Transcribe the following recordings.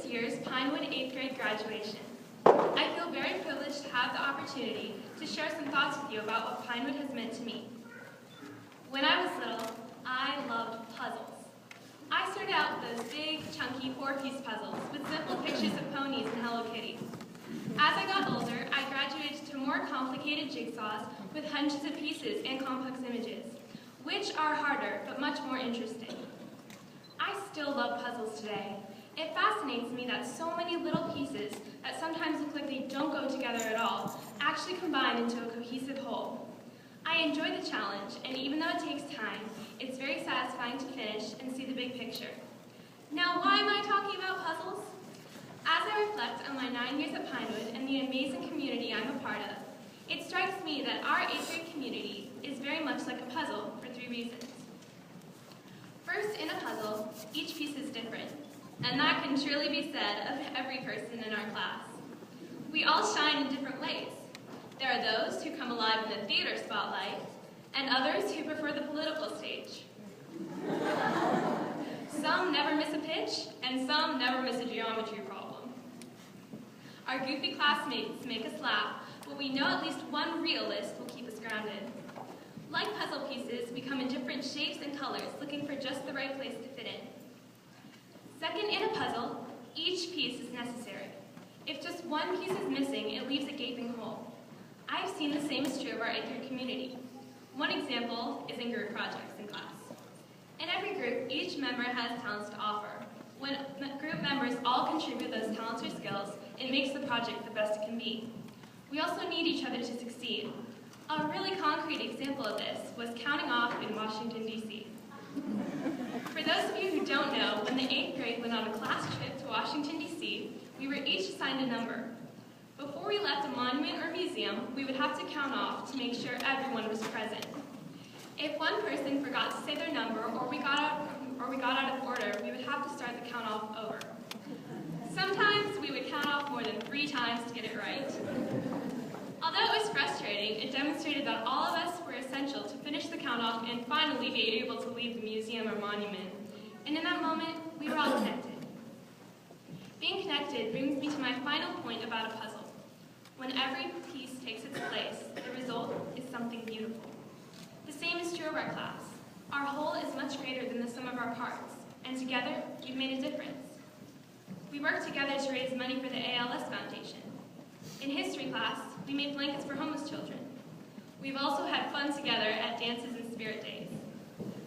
year's Pinewood 8th grade graduation. I feel very privileged to have the opportunity to share some thoughts with you about what Pinewood has meant to me. When I was little, I loved puzzles. I started out with those big, chunky 4-piece puzzles with simple pictures of ponies and Hello Kitty. As I got older, I graduated to more complicated jigsaws with hundreds of pieces and complex images, which are harder but much more interesting. I still love puzzles today. It fascinates me that so many little pieces that sometimes look like they don't go together at all actually combine into a cohesive whole. I enjoy the challenge, and even though it takes time, it's very satisfying to finish and see the big picture. Now, why am I talking about puzzles? As I reflect on my 9 years at Pinewood and the amazing community I'm a part of, it strikes me that our 8th grade community is very much like a puzzle for 3 reasons. First, in a puzzle, each piece is different, and that can surely be said of every person in our class. We all shine in different ways. There are those who come alive in the theater spotlight, and others who prefer the political stage. Some never miss a pitch, and some never miss a geometry problem. Our goofy classmates make us laugh, but we know at least one realist will keep us grounded. Like puzzle pieces, we come in different shapes and colors, looking for just the right place to fit in. Second, in a puzzle, each piece is necessary. If just one piece is missing, it leaves a gaping hole. I've seen the same is true of our 8th grade community. One example is in group projects in class. In every group, each member has talents to offer. When group members all contribute those talents or skills, it makes the project the best it can be. We also need each other to succeed. A really concrete example of this was counting off in Washington, D.C. For those of you who don't know, when the 8th grade went on a class trip to Washington, D.C., we were each assigned a number. Before we left a monument or museum, we would have to count off to make sure everyone was present. If one person forgot to say their number or we got out of order, we would have to start the count off over. Sometimes we would count off more than 3 times to get it right. Although it was frustrating, it demonstrated that all of us were essential to finish the count off and finally be able to leave the museum or monument. And in that moment, we were all connected. Being connected brings me to my final point about a puzzle. When every piece takes its place, the result is something beautiful. The same is true of our class. Our whole is much greater than the sum of our parts, and together, we've made a difference. We worked together to raise money for the ALS Foundation. In history class, we made blankets for homeless children. We've also had fun together at dances and spirit days.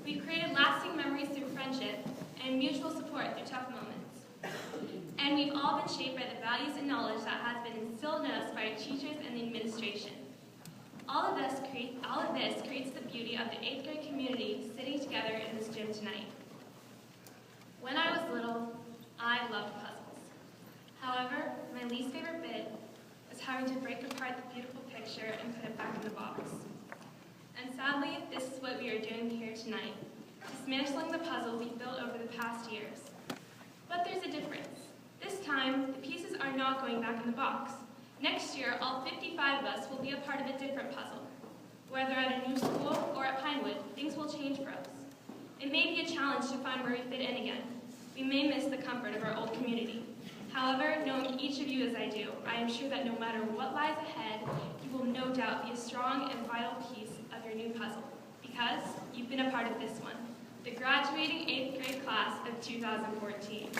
We've created lasting memories through friendship and mutual support through tough moments. And we've all been shaped by the values and knowledge that has been instilled in us by our teachers and the administration. All of this creates the beauty of the 8th grade community sitting together in this gym tonight. When I was little, I loved puzzles. However, my least favorite bit was having to break apart the beautiful picture and put it back in the box. And sadly, this is what we are doing here tonight, dismantling the puzzle we built over the past years. But there's a difference. This time, the pieces are not going back in the box. Next year, all 55 of us will be a part of a different puzzle. Whether at a new school or at Pinewood, things will change for us. It may be a challenge to find where we fit in again. We may miss the comfort of our old community. However, knowing each of you as I do, I am sure that no matter what lies ahead, you will no doubt be a strong and vital piece of your new puzzle, because you've been a part of this one, the graduating 8th grade class of 2014.